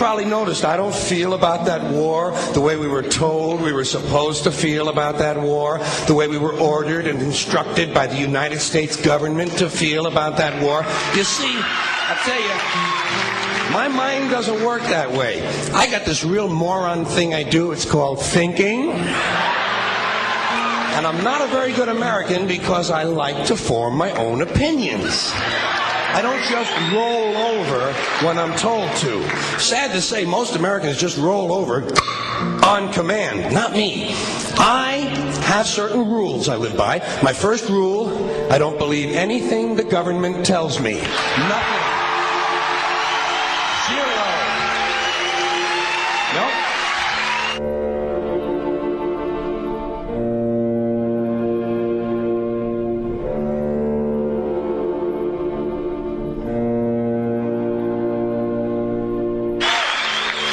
probably noticed I don't feel about that war the way we were told we were supposed to feel about that war, the way we were ordered and instructed by the United States government to feel about that war. You see, I tell you, my mind doesn't work that way. I got this real moron thing I do. It's called thinking. And I'm not a very good American because I like to form my own opinions. I don't just roll over when I'm told to. Sad to say, most Americans just roll over on command. Not me. I have certain rules I live by. My first rule, I don't believe anything the government tells me. Nothing. Zero. Nope.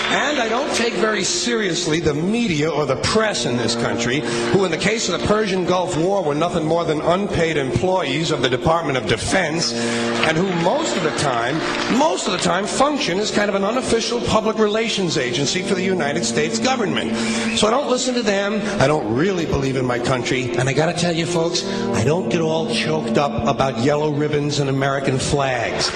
And I don't take very seriously the media or the press in this country, who in the case of the Persian Gulf War were nothing more than unpaid employees of the Department of Defense, and who most of the time function as kind of an unofficial public relations agency for the United States government. So I don't listen to them. I don't really believe in my country. And I gotta tell you folks, I don't get all choked up about yellow ribbons and American flags.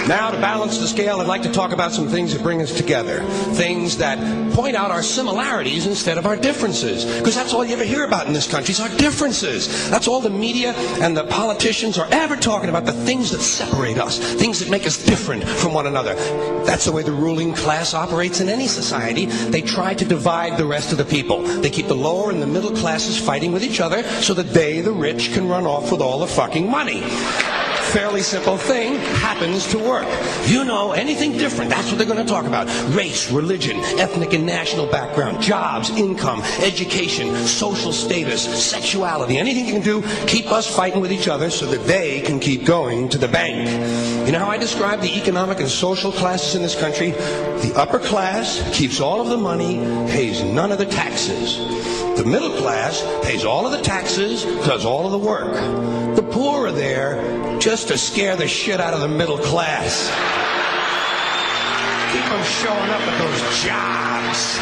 Now, to balance the scale, I'd like to talk about some things that bring us together. Things that point out our similarities instead of our differences. Because that's all you ever hear about in this country is our differences. That's all the media and the politicians are ever talking about, the things that separate us, things that make us different from one another. That's the way the ruling class operates in any society. They try to divide the rest of the people. They keep the lower and the middle classes fighting with each other so that they, the rich, can run off with all the fucking money. Fairly simple thing happens to work. You know, anything different, that's what they're going to talk about. Race, religion, ethnic and national background, jobs, income, education, social status, sexuality, anything you can do, keep us fighting with each other so that they can keep going to the bank. You know how I describe the economic and social classes in this country? The upper class keeps all of the money, pays none of the taxes. The middle class pays all of the taxes, does all of the work. The poor are there just to scare the shit out of the middle class. Keep them showing up at those jobs.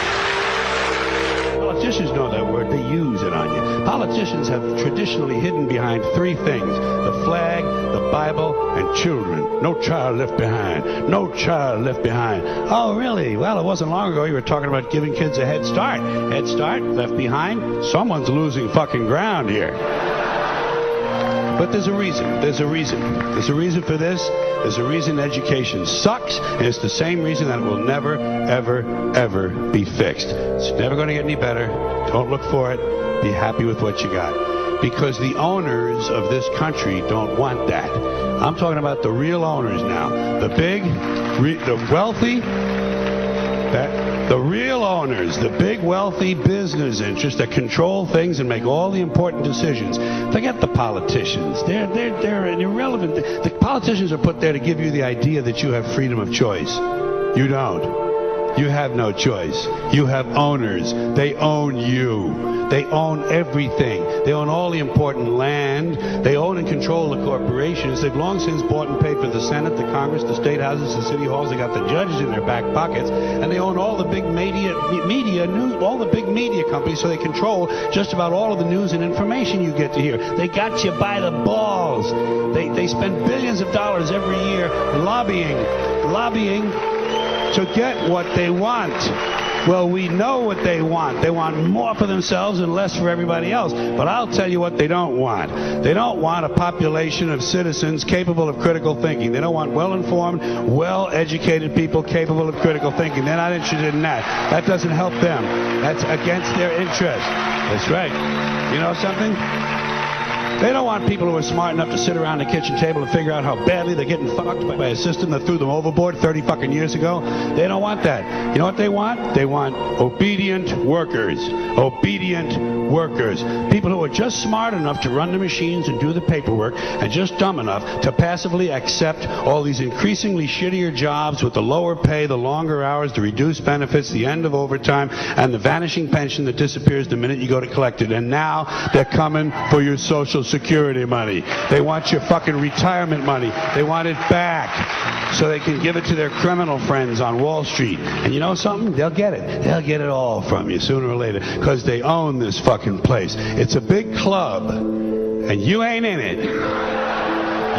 Politicians know that word. They use it on you. Politicians have traditionally hidden behind three things: the flag, the Bible, and children. No child left behind. No child left behind. Oh, really? Well, it wasn't long ago you were talking about giving kids a head start. Head start, left behind. Someone's losing fucking ground here. But there's a reason. There's a reason. There's a reason for this. There's a reason education sucks, and it's the same reason that it will never, ever, ever be fixed. It's never going to get any better. Don't look for it. Be happy with what you got. Because the owners of this country don't want that. I'm talking about the real owners now. The big, the wealthy, the real owners, the big wealthy business interests that control things and make all the important decisions. Forget the politicians. They're irrelevant. The politicians are put there to give you the idea that you have freedom of choice. You don't. You have no choice. You have owners. They own you. They own everything. They own all the important land. They own and control the corporations. They've long since bought and paid for the Senate, the Congress, the state houses, the city halls. They got the judges in their back pockets, and they own all the big media news, all the big media companies. So they control just about all of the news and information you get to hear. They got you by the balls. They spend billions of dollars every year lobbying to get what they want. Well, we know what they want. They want more for themselves and less for everybody else. But I'll tell you what they don't want. They don't want a population of citizens capable of critical thinking. They don't want well-informed, well-educated people capable of critical thinking. They're not interested in that. That doesn't help them. That's against their interest. That's right. You know something? They don't want people who are smart enough to sit around the kitchen table and figure out how badly they're getting fucked by a system that threw them overboard 30 fucking years ago. They don't want that. You know what they want? They want obedient workers. Obedient workers. People who are just smart enough to run the machines and do the paperwork, and just dumb enough to passively accept all these increasingly shittier jobs with the lower pay, the longer hours, the reduced benefits, the end of overtime, and the vanishing pension that disappears the minute you go to collect it. And now they're coming for your Social Social Security money. They want your fucking retirement money. They want it back so they can give it to their criminal friends on Wall Street. And you know something? They'll get it. They'll get it all from you sooner or later because they own this fucking place. It's a big club, and you ain't in it.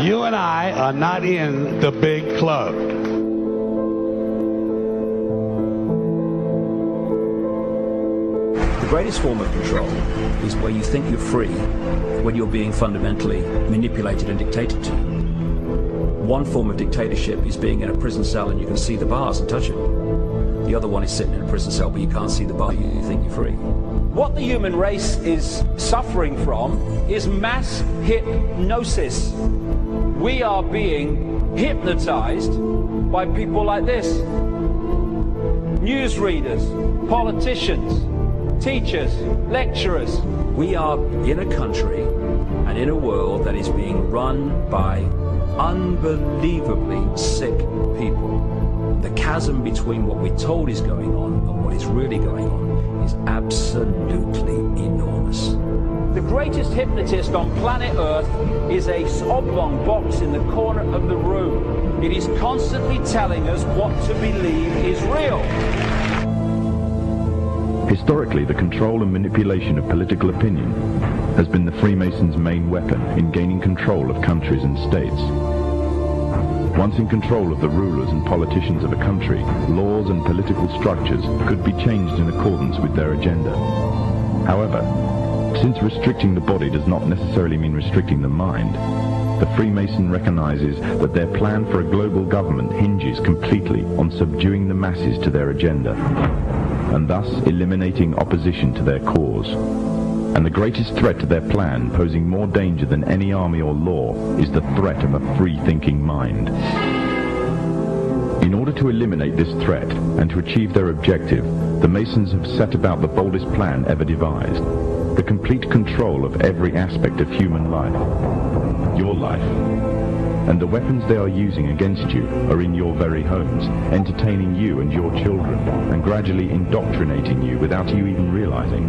You and I are not in the big club. The greatest form of control is where you think you're free when you're being fundamentally manipulated and dictated to. One form of dictatorship is being in a prison cell and you can see the bars and touch them. The other one is sitting in a prison cell but you can't see the bar, you think you're free. What the human race is suffering from is mass hypnosis. We are being hypnotized by people like this. Newsreaders, politicians, teachers, lecturers. We are in a country and in a world that is being run by unbelievably sick people. The chasm between what we're told is going on and what is really going on is absolutely enormous. The greatest hypnotist on planet Earth is a oblong box in the corner of the room. It is constantly telling us what to believe is real. Historically, the control and manipulation of political opinion has been the Freemasons' main weapon in gaining control of countries and states. Once in control of the rulers and politicians of a country, laws and political structures could be changed in accordance with their agenda. However, since restricting the body does not necessarily mean restricting the mind, the Freemason recognizes that their plan for a global government hinges completely on subduing the masses to their agenda, and thus eliminating opposition to their cause. And the greatest threat to their plan, posing more danger than any army or law, is the threat of a free-thinking mind. In order to eliminate this threat and to achieve their objective, the Masons have set about the boldest plan ever devised: the complete control of every aspect of human life, your life. And the weapons they are using against you are in your very homes, entertaining you and your children, and gradually indoctrinating you without you even realizing.